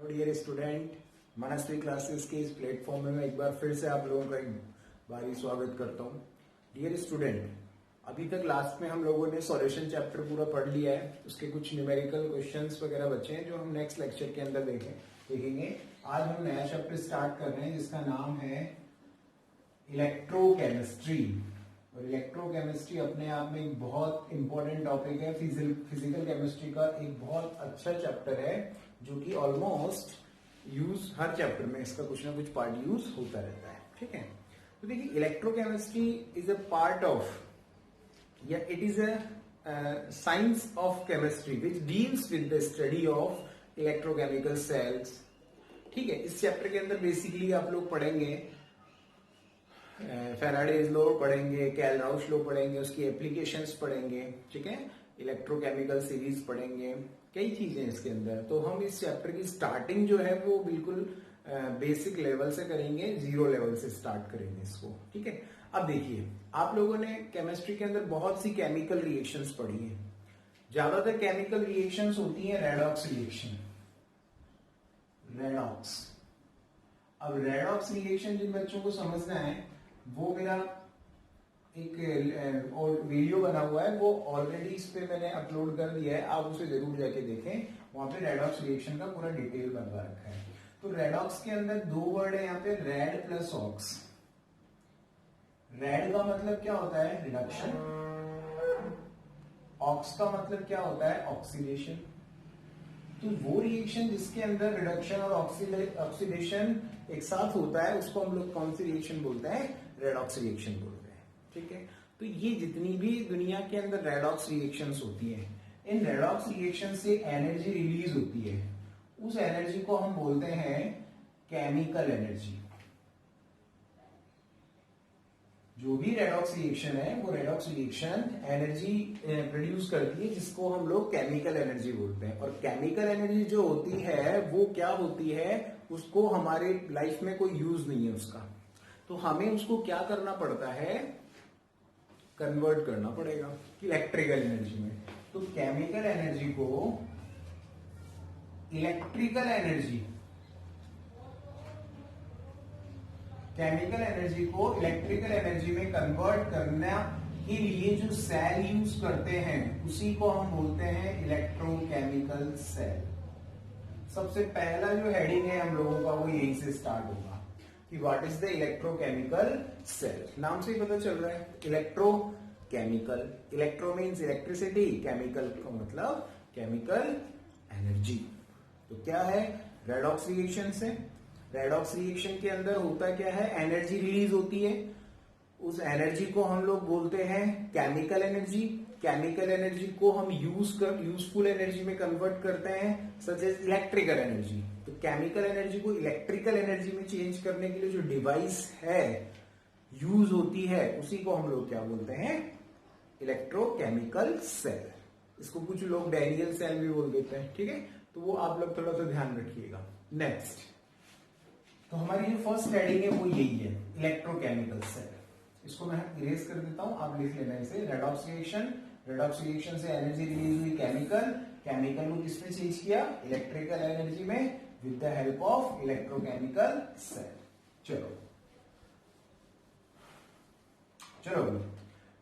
Dear student, मनस्वी classes के इस platform में मैं एक बार फिर से आप लोगों का एक बारी स्वागत करता हूँ। डियर स्टूडेंट, अभी तक लास्ट में हम लोगों ने सॉल्यूशन चैप्टर पूरा पढ़ लिया है। उसके कुछ न्यूमेरिकल क्वेश्चंस वगैरह बचे हैं जो हम नेक्स्ट लेक्चर के अंदर देखेंगे। आज हम नया चैप्टर स्टार्ट कर रहे हैं जिसका नाम है इलेक्ट्रोकेमिस्ट्री। और इलेक्ट्रोकेमिस्ट्री अपने आप में एक बहुत इंपॉर्टेंट टॉपिक है। फिजिकल केमिस्ट्री का एक बहुत अच्छा चैप्टर है जो कि ऑलमोस्ट यूज हर चैप्टर में इसका कुछ ना कुछ पार्ट यूज होता रहता है। ठीक है, तो देखिए electrochemistry is a part of या it is a science of chemistry which deals with the study of electrochemical cells. ठीक है, इस चैप्टर के अंदर बेसिकली आप लोग पढ़ेंगे फैराडेज लॉ पढ़ेंगे, कैलराउश लॉ पढ़ेंगे, उसकी एप्लीकेशंस पढ़ेंगे। ठीक है, इलेक्ट्रोकेमिकल सीरीज पढ़ेंगे, कई चीजें इसके अंदर। तो हम इस चैप्टर की स्टार्टिंग जो है वो बिल्कुल बेसिक लेवल से करेंगे, जीरो लेवल से स्टार्ट करेंगे इसको। ठीक है, अब देखिए आप लोगों ने केमिस्ट्री के अंदर बहुत सी केमिकल रिएक्शंस पढ़ी हैं। ज्यादातर केमिकल रिएक्शंस होती हैं रेडॉक्स रिएक्शन, रेडॉक्स। अब रेडॉक्स रिएक्शन जिन बच्चों को समझना है वो मेरा एक और वीडियो बना हुआ है, वो ऑलरेडी इस पे मैंने अपलोड कर दिया है, आप उसे जरूर जाके देखें। वहां पे रेडॉक्स रिएक्शन का पूरा डिटेल बनवा रखा है। तो रेडॉक्स के अंदर दो वर्ड है यहाँ पे, रेड प्लस ऑक्स। रेड का मतलब क्या होता है? रिडक्शन। ऑक्स का मतलब क्या होता है? ऑक्सीडेशन। तो वो रिएक्शन जिसके अंदर रिडक्शन और ऑक्सीडेशन एक साथ होता है उसको हम लोग कौन सी रिएक्शन बोलते हैं? रेडॉक्स रिएक्शन बोलते हैं। ठीक है, तो ये जितनी भी दुनिया के अंदर रेडॉक्स रिएक्शंस होती हैं, इन रेडॉक्स रिएक्शन से एनर्जी रिलीज होती है। उस एनर्जी को हम बोलते हैं केमिकल एनर्जी। जो भी रेडॉक्स रिएक्शन है वो रेडॉक्स रिएक्शन एनर्जी प्रोड्यूस करती है जिसको हम लोग केमिकल एनर्जी बोलते हैं। और केमिकल एनर्जी जो होती है वो क्या होती है? उसको हमारे लाइफ में कोई यूज नहीं है उसका, तो हमें उसको क्या करना पड़ता है? कन्वर्ट करना पड़ेगा इलेक्ट्रिकल एनर्जी में। तो केमिकल एनर्जी को इलेक्ट्रिकल एनर्जी, केमिकल एनर्जी को इलेक्ट्रिकल एनर्जी में कन्वर्ट करने के लिए जो सेल यूज करते हैं उसी को हम बोलते हैं इलेक्ट्रोकेमिकल सेल। सबसे पहला जो हेडिंग है हम लोगों का वो यहीं से स्टार्ट होगा कि what is the electrochemical cell. नाम से ही पता चल रहा है electrochemical. Electro means electricity, chemical का मतलब केमिकल एनर्जी। तो क्या है? रेडॉक्स रिएक्शन से, रेडॉक्स रिएक्शन के अंदर होता क्या है? एनर्जी रिलीज होती है। उस एनर्जी को हम लोग बोलते हैं केमिकल एनर्जी। केमिकल एनर्जी को हम यूजफुल एनर्जी में कन्वर्ट करते हैं सच एज इलेक्ट्रिकल एनर्जी। तो केमिकल एनर्जी को इलेक्ट्रिकल एनर्जी में चेंज करने के लिए जो डिवाइस है यूज होती है उसी को हम लोग क्या बोलते हैं? Electrochemical cell. इसको कुछ लोग डैनियल सेल भी बोल देते हैं। ठीक है, तो वो आप लोग थोड़ा सा ध्यान रखिएगा। नेक्स्ट, तो हमारी जो फर्स्ट हेडिंग है वो यही है, इलेक्ट्रोकेमिकल सेल। इसको मैं इरेज कर देता हूं, आप लिख लेना इसे। रेडॉक्स रिएक्शन, रेडॉक्स रिएक्शन से एनर्जी रिलीज हुई केमिकल, केमिकल को किसमें चेंज किया? इलेक्ट्रिकल एनर्जी में with the help of electrochemical cell. चलो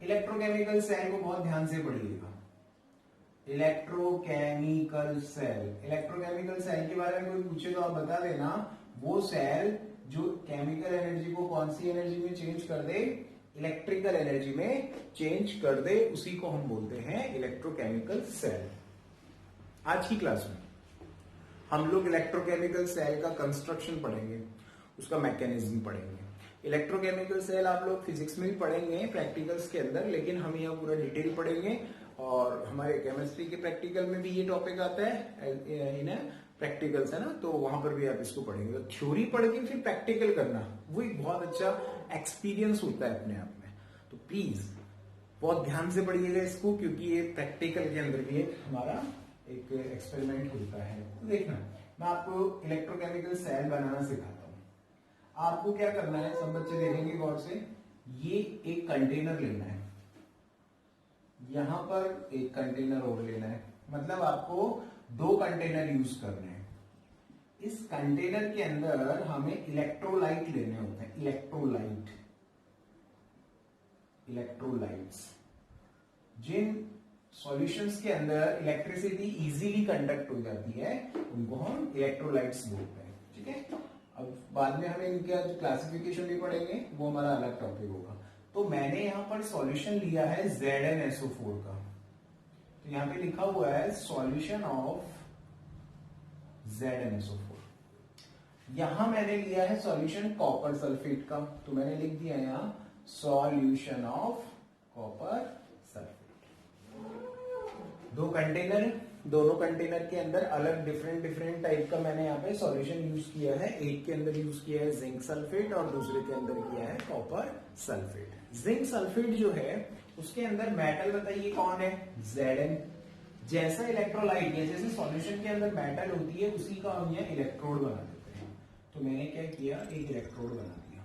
इलेक्ट्रोकेमिकल सेल को बहुत ध्यान से पढ़िएगा। इलेक्ट्रोकेमिकल सेल, इलेक्ट्रोकेमिकल सेल के बारे में कोई पूछे तो आप बता देना। वो सेल जो केमिकल एनर्जी को कौन सी एनर्जी में चेंज कर दे? इलेक्ट्रिकल एनर्जी में चेंज कर दे, उसी को हम बोलते हैं इलेक्ट्रोकेमिकल सेल। आज की क्लास में हम लोग इलेक्ट्रोकेमिकल सेल का कंस्ट्रक्शन पढ़ेंगे, उसका मैकेनिज्म पढ़ेंगे। इलेक्ट्रोकेमिकल सेल आप लोग फिजिक्स में भी पढ़ेंगे प्रैक्टिकल्स के अंदर, लेकिन हम यहाँ पूरा डिटेल पढ़ेंगे। और हमारे केमिस्ट्री के प्रैक्टिकल में भी ये टॉपिक आता है, इन प्रैक्टिकल्स है ना, तो वहां पर भी आप इसको पढ़ेंगे। तो थ्योरी पढ़ के फिर प्रैक्टिकल करना वो एक बहुत अच्छा एक्सपीरियंस होता है अपने आप में। तो प्लीज बहुत ध्यान से पढ़िएगा इसको, क्योंकि ये प्रैक्टिकल के अंदर भी एक हमारा एक एक्सपेरिमेंट होता है। तो देखना, मैं आपको इलेक्ट्रोकेमिकल सेल बनाना सिखाता हूँ। आपको क्या करना है, सब बच्चे देखेंगे गौर से। ये एक कंटेनर लेना है, यहां पर एक कंटेनर और लेना है, मतलब आपको दो कंटेनर यूज करने हैं। इस कंटेनर के अंदर हमें इलेक्ट्रोलाइट लेने होते हैं, इलेक्ट्रोलाइट्स। जिन सॉल्यूशंस के अंदर इलेक्ट्रिसिटी इजीली कंडक्ट हो जाती है उनको हम इलेक्ट्रोलाइट्स बोलते हैं, ठीक है। अब बाद में हमें इनका जो क्लासिफिकेशन भी पढ़ेंगे वो हमारा अलग टॉपिक होगा। तो मैंने यहां पर सॉल्यूशन लिया है ZnSO4 का, तो यहां पे लिखा हुआ है सॉल्यूशन ऑफ ZnSO4। यहां मैंने लिया है सॉल्यूशन कॉपर सल्फेट का, तो मैंने लिख दिया यहां सॉल्यूशन ऑफ कॉपर सल्फेट। दो कंटेनर, दोनों कंटेनर के अंदर अलग डिफरेंट टाइप का मैंने यहाँ पे सॉल्यूशन यूज किया है। एक के अंदर यूज किया है जिंक सल्फेट और दूसरे के अंदर किया है कॉपर सल्फेट। जिंक सल्फेट जो है उसके अंदर मेटल बताइए कौन है, Zn। जैसा इलेक्ट्रोलाइट है, जैसे सॉल्यूशन के अंदर मेटल होती है उसी का हम यहाँ इलेक्ट्रोड बना देते हैं। तो मैंने क्या किया, एक इलेक्ट्रोड बना दिया,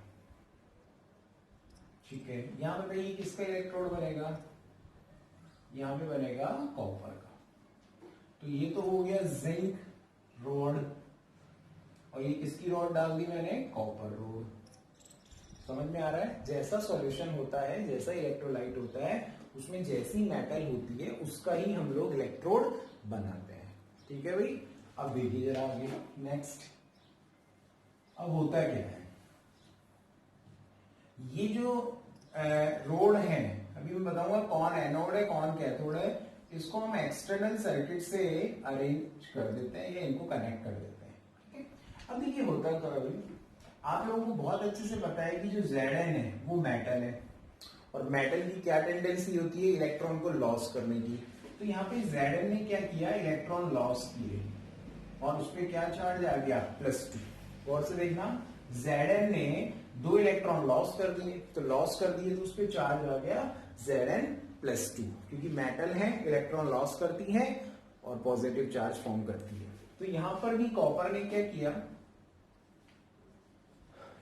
ठीक है। यहां बताइए किसका इलेक्ट्रोड बनेगा, यहां पे बनेगा कॉपर का। तो ये तो हो गया जिंक रॉड, और ये किसकी रॉड डाल दी मैंने, कॉपर रॉड। समझ में आ रहा है, जैसा सॉल्यूशन होता है, जैसा इलेक्ट्रोलाइट होता है, उसमें जैसी मेटल होती है उसका ही हम लोग इलेक्ट्रोड बनाते हैं, ठीक है भाई। अब देखिए जरा आगे नेक्स्ट, अब होता क्या है, ये जो रोड है, अभी मैं बताऊंगा कौन एनोड है कौन कैथोड है, इसको हम एक्सटर्नल सर्किट से अरेंज कर देते हैं या इनको कनेक्ट कर देते हैं, ठीक है। अब देखिए होता क्या है, आप लोगों को बहुत अच्छे से पता है कि जो Zn है वो मेटल है, और मेटल की क्या टेंडेंसी होती है, इलेक्ट्रॉन को लॉस करने की। तो यहाँ पे Zn ने क्या किया, इलेक्ट्रॉन लॉस किए, और उस पर क्या चार्ज आ गया, +2। गौर से देखना, Zn ने 2 इलेक्ट्रॉन लॉस कर दिए, तो लॉस कर दिए तो उस पर चार्ज आ गया Zn+2, क्योंकि मेटल है, इलेक्ट्रॉन लॉस करती है और पॉजिटिव चार्ज फॉर्म करती है। तो यहां पर भी कॉपर ने क्या किया,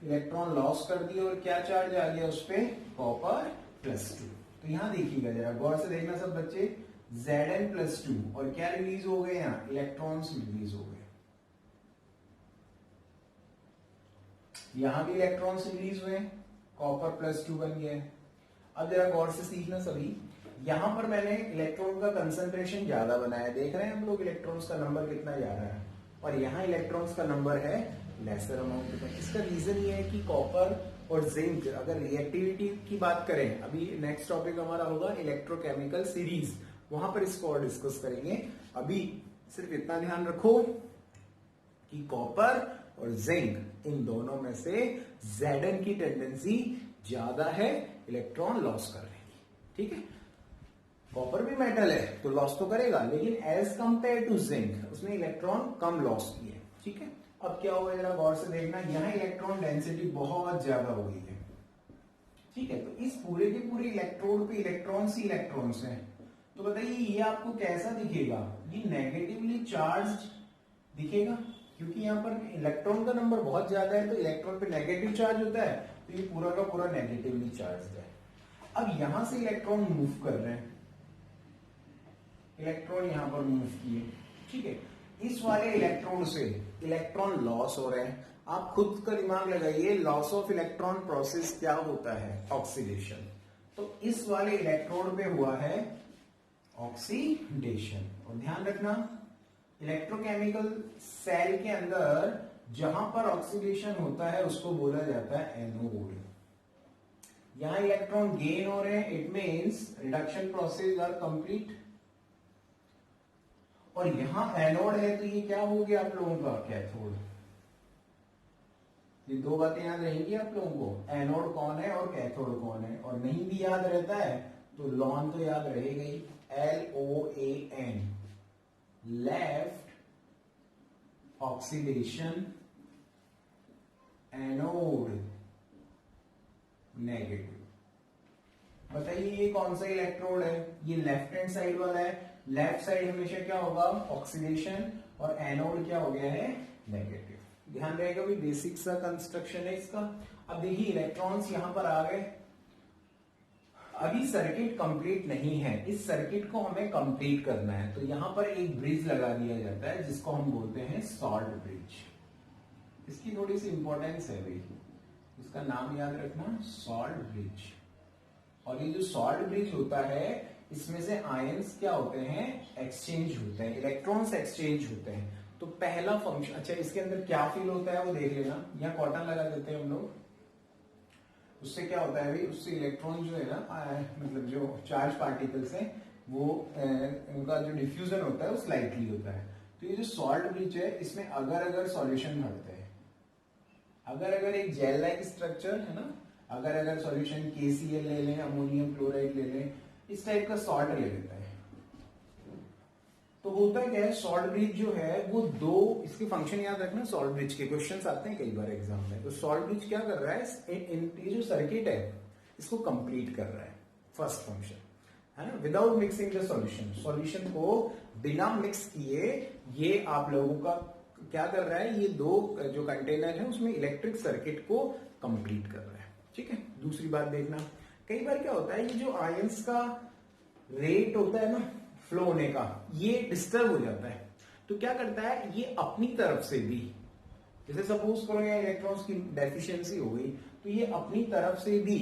इलेक्ट्रॉन लॉस कर दिया और क्या चार्ज आ गया उस पर, कॉपर+2। तो यहां देखिएगा जरा गौर से देखना सब बच्चे, Zn+2 और क्या रिलीज हो गए, यहाँ इलेक्ट्रॉन्स रिलीज हो गए, यहां भी इलेक्ट्रॉन्स रिलीज हुए, कॉपर+2 बन गया। अब जरा गौर से सीखना सभी, यहां पर मैंने इलेक्ट्रॉन का कंसंट्रेशन ज्यादा बनाया, देख रहे हैं हम लोग इलेक्ट्रॉन्स का नंबर कितना ज्यादा है, और यहाँ इलेक्ट्रॉन्स का नंबर है लेसर अमाउंट में। इसका रीजन ये है कि कॉपर और जिंक, अगर रिएक्टिविटी की बात करें, अभी नेक्स्ट टॉपिक हमारा होगा इलेक्ट्रोकेमिकल सीरीज, वहां पर इसको और डिस्कस करेंगे। अभी सिर्फ इतना ध्यान रखो कि कॉपर और जिंक इन दोनों में से Zn की टेंडेंसी ज्यादा है इलेक्ट्रॉन लॉस करने की, ठीक है। कॉपर भी मेटल है तो लॉस तो करेगा, लेकिन एज कंपेयर टू जिंक उसने इलेक्ट्रॉन कम लॉस किए, ठीक है। अब क्या होगा जरा गौर से देखना, यहाँ इलेक्ट्रॉन डेंसिटी बहुत ज्यादा हो गई है, ठीक है। तो इस पूरे के पूरे इलेक्ट्रोड पे इलेक्ट्रॉन्स ही इलेक्ट्रॉन्स हैं। तो बताइए ये आपको कैसा दिखेगा, ये नेगेटिवली चार्ज दिखेगा, क्योंकि यहाँ पर इलेक्ट्रॉन का नंबर बहुत ज्यादा है, तो इलेक्ट्रॉन पे नेगेटिव चार्ज होता है, तो ये पूरा का पूरा नेगेटिवली चार्ज है। अब यहां से इलेक्ट्रॉन मूव कर रहे हैं, इलेक्ट्रॉन यहां पर मूव किए, ठीक है। इस वाले इलेक्ट्रॉन से इलेक्ट्रॉन लॉस हो रहे हैं। आप खुद का दिमाग लगाइए, लॉस ऑफ इलेक्ट्रॉन प्रोसेस क्या होता है, ऑक्सीडेशन। तो इस वाले इलेक्ट्रोड पे हुआ है ऑक्सीडेशन। और ध्यान रखना, इलेक्ट्रोकेमिकल सेल के अंदर जहां पर ऑक्सीडेशन होता है उसको बोला जाता है एनोड। यहां इलेक्ट्रॉन गेन हो रहे हैं, it means reduction process are complete. और यहां एनोड है तो ये क्या हो गया आप लोगों का, कैथोड। ये दो बातें याद रहेंगी आप लोगों को, एनोड कौन है और कैथोड कौन है। और नहीं भी याद रहता है तो लॉन तो याद रहेगा ही, LOAN, left oxidation, anode negative. बताइए ये कौन सा इलेक्ट्रोड है, ये लेफ्ट हैंड साइड वाला है। लेफ्ट साइड हमेशा क्या होगा, ऑक्सीडेशन, और एनोड क्या हो गया है, नेगेटिव। ध्यान रहेगा भी, बेसिक सा कंस्ट्रक्शन है इसका। अब देखिए इलेक्ट्रॉन्स यहां पर आ गए, अभी सर्किट कंप्लीट नहीं है, इस सर्किट को हमें कंप्लीट करना है। तो यहां पर एक ब्रिज लगा दिया जाता है जिसको हम बोलते हैं सॉल्ट ब्रिज। इसकी थोड़ी सी इंपॉर्टेंस है भाई, इसका नाम याद रखना, सॉल्ट ब्रिज। और ये जो सॉल्ट ब्रिज होता है इसमें से आयंस क्या होते हैं, एक्सचेंज होते हैं, इलेक्ट्रॉन्स एक्सचेंज होते हैं। तो पहला फंक्शन, अच्छा इसके अंदर क्या फील होता है वो देख लेना, यहाँ कॉटन लगा देते हैं हम लोग। उससे क्या होता है भाई, उससे इलेक्ट्रॉन जो है ना, मतलब जो चार्ज पार्टिकल्स हैं वो उनका जो डिफ्यूजन होता है वो स्लाइटली होता है। तो ये जो सॉल्ट ब्रिज है इसमें अगर सॉल्यूशन भरते हैं, अगर एक जेल लाइक स्ट्रक्चर है ना, अगर सॉल्यूशन KCl ले लें, अमोनियम क्लोराइड ले लें, इस टाइप का सॉल्ट ले लेता है, तो होता क्या है, सॉल्ट ब्रिज जो है वो दो, इसके फंक्शन याद रखना, सॉल्ट ब्रिज के क्वेश्चंस आते हैं कई बार एग्जाम में। तो सॉल्ट ब्रिज क्या कर रहा है, ये जो सर्किट है इसको कंप्लीट कर रहा है, फर्स्ट फंक्शन है ना, without mixing the solution, solution को बिना मिक्स किए ये आप लोगों का क्या कर रहा है, ये दो जो कंटेनर है उसमें इलेक्ट्रिक सर्किट को कंप्लीट कर रहा है। ठीक है, दूसरी बात देखना, कई बार क्या होता है, ये जो आयंस का रेट होता है ना फ्लो होने का, ये डिस्टर्ब हो जाता है। तो क्या करता है, ये अपनी तरफ से भी, जैसे सपोज करो यहाँ इलेक्ट्रॉन्स की डेफिशिएंसी हो गई, तो ये अपनी तरफ से भी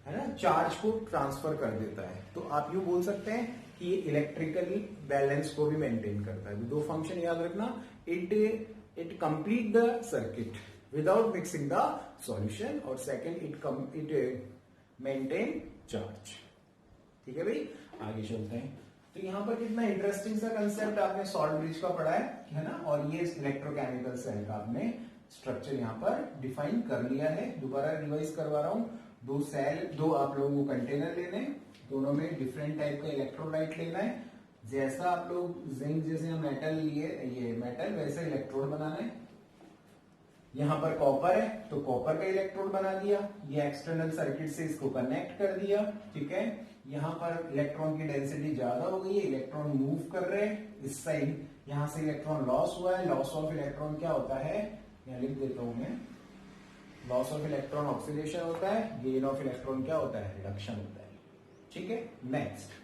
है ना चार्ज को ट्रांसफर कर देता है। तो आप यूं बोल सकते हैं कि ये इलेक्ट्रिकली बैलेंस को भी मेंटेन करता है। दो फंक्शन याद रखना, it complete the circuit without mixing the solution, और सेकंड इट मेंटेन चार्ज। ठीक है भाई, आगे चलते हैं। तो यहाँ पर कितना इंटरेस्टिंग सा कंसेप्ट आपने सॉल्ट ब्रिज का पढ़ा है ना, और ये इलेक्ट्रोकेमिकल सेल का आपने स्ट्रक्चर यहाँ पर डिफाइन कर लिया है। दोबारा रिवाइज करवा रहा हूँ, दो आप लोगों को कंटेनर लेने, दोनों में डिफरेंट टाइप का इलेक्ट्रोलाइट लेना है। जैसा आप लोग जिंक जैसे मेटल लिए, ये मेटल वैसे इलेक्ट्रोड बनाना है। यहाँ पर कॉपर है तो कॉपर का इलेक्ट्रोड बना दिया, ये एक्सटर्नल सर्किट से इसको कनेक्ट कर दिया। ठीक है, यहाँ पर इलेक्ट्रॉन की डेंसिटी ज्यादा हो गई है, इलेक्ट्रॉन मूव कर रहे हैं इस साइड, यहाँ से इलेक्ट्रॉन लॉस हुआ है। लॉस ऑफ इलेक्ट्रॉन क्या होता है, यहाँ लिख देता हूं मैं, लॉस ऑफ इलेक्ट्रॉन ऑक्सीडेशन होता है, गेन ऑफ इलेक्ट्रॉन क्या होता है, रिडक्शन होता है। ठीक है, नेक्स्ट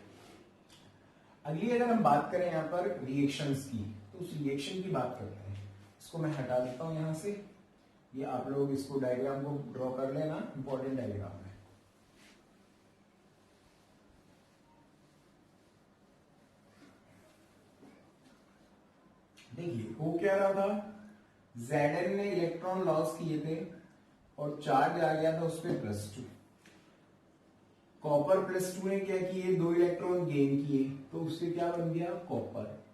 अगली अगर हम बात करें यहाँ पर रिएक्शंस की, तो उस रिएक्शन की बात करते हैं। इसको मैं हटा देता हूं यहां से, ये आप लोग इसको डायग्राम को ड्रॉ कर लेना, इंपॉर्टेंट डायग्राम है। देखिए वो क्या रहा था, Zn ने इलेक्ट्रॉन लॉस किए थे और चार्ज आ गया था उस पर +2। कॉपर +2 ने क्या किए, 2 इलेक्ट्रॉन गेन किए, तो उससे क्या बन गया, कॉपर।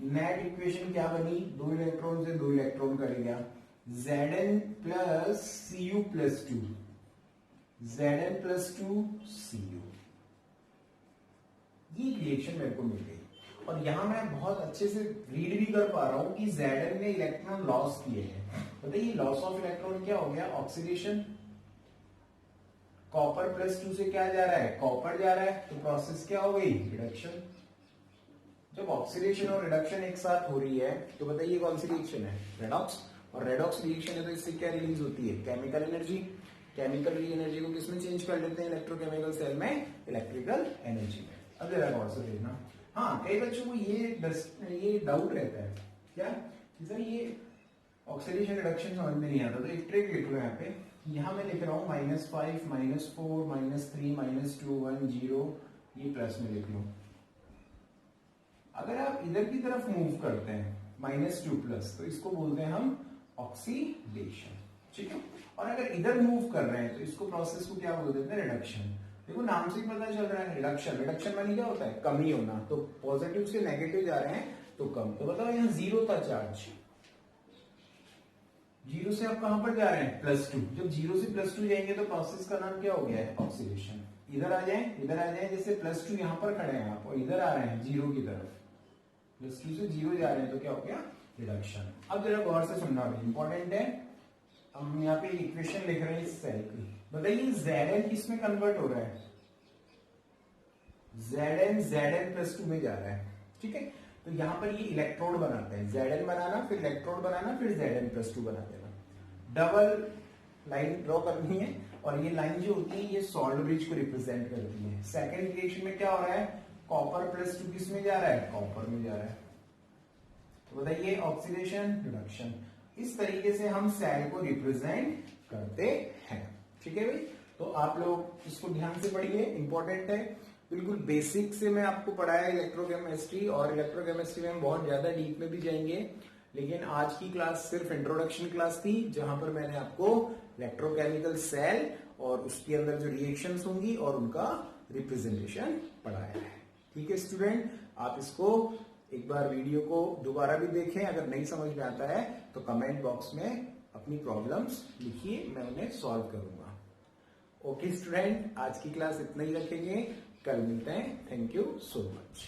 नेट इक्वेशन क्या बनी, 2 इलेक्ट्रॉन से 2 इलेक्ट्रॉन कट गया, Zn plus Cu plus 2, Zn plus 2 Cu, ये रिएक्शन मेरे को मिल गई। और यहां मैं बहुत अच्छे से रीड भी कर पा रहा हूं कि Zn ने इलेक्ट्रॉन लॉस किए हैं। बताइए लॉस ऑफ इलेक्ट्रॉन क्या हो गया, ऑक्सीडेशन। कॉपर +2 से क्या जा रहा है, कॉपर जा रहा है, तो प्रोसेस क्या हो गई, रिडक्शन। जब ऑक्सीडेशन और रिडक्शन एक साथ हो रही है तो बताइए कौन सी रिएक्शन है, रेडॉक्स। और रेडॉक्स रिएक्शन है तो इससे क्या रिलीज होती है, केमिकल एनर्जी। केमिकल एनर्जी को किसमें चेंज कर लेते हैं, इलेक्ट्रोकेमिकल सेल में इलेक्ट्रिकल एनर्जी में। अब जरा गौर से देखना, हाँ कई बच्चों को ये डाउट रहता है क्या कि सर ये ऑक्सीडेशन रिडक्शन समझ में नहीं आता, तो एक ट्रिक लिख लो यहाँ पे। यहाँ मैं लिख रहा हूँ -5 -4 -3 -2 1 0, ये प्लस में लिख लो। अगर आप इधर की तरफ मूव करते हैं -2 तो इसको बोलते हैं हम ऑक्सीडेशन। ठीक है, और अगर इधर मूव कर रहे हैं तो इसको प्रोसेस को क्या बोल देते हैं, रिडक्शन। देखो नाम से ही पता चल रहा है, रिडक्शन। रिडक्शन मानी क्या होता है, कमी होना। तो पॉजिटिव से नेगेटिव जा रहे हैं तो कम। तो बताओ यहाँ 0 था चार्ज, 0 से आप कहां पर जा रहे हैं, +2। जब 0 से +2 जाएंगे तो प्रोसेस का नाम क्या हो गया है, ऑक्सीडेशन। इधर आ जाए, जैसे +2 यहां पर खड़े हैं आप और इधर आ रहे हैं 0 की तरफ, +2 से 0 जा रहे हैं तो क्या हो गया, रिडक्शन। अब जरा गौर से सुनना, इंपॉर्टेंट है। हम यहाँ पे इक्वेशन लिख रहे हैं इस सेल की। बताइए Zn किसमें कन्वर्ट हो रहा है, Zn +2 में जा रहा है। ठीक है, तो यहां पर ये इलेक्ट्रोड बनाते हैं, Zn बनाना, फिर इलेक्ट्रोड बनाना, फिर Zn +2 बना देना। डबल लाइन ड्रॉ करनी है, और ये लाइन जो होती है ये सॉल्ट ब्रिज को रिप्रेजेंट करती है। सेकेंड रिएक्शन में क्या हो रहा है, कॉपर +2 किस में जा रहा है, कॉपर में जा रहा है। तो बताइए ऑक्सीडेशन रिडक्शन, इस तरीके से हम सेल को रिप्रेजेंट करते हैं। ठीक है भाई, तो आप लोग इसको ध्यान से पढ़िए, इंपॉर्टेंट है, बिल्कुल बेसिक से मैं आपको पढ़ाया इलेक्ट्रोकेमिस्ट्री, और इलेक्ट्रोकेमिस्ट्री में हम बहुत ज्यादा डीप में भी जाएंगे, लेकिन आज की क्लास सिर्फ इंट्रोडक्शन क्लास थी, जहां पर मैंने आपको इलेक्ट्रोकेमिकल सेल और उसके अंदर जो रिएक्शंस होंगी और उनका रिप्रेजेंटेशन पढ़ाया है। ठीक है स्टूडेंट, आप इसको एक बार वीडियो को दोबारा भी देखें, अगर नहीं समझ में आता है तो कमेंट बॉक्स में अपनी प्रॉब्लम्स लिखिए, मैं उन्हें सॉल्व करूंगा। ओके स्टूडेंट, आज की क्लास इतना ही रखेंगे, कल मिलते हैं। Thank you so much.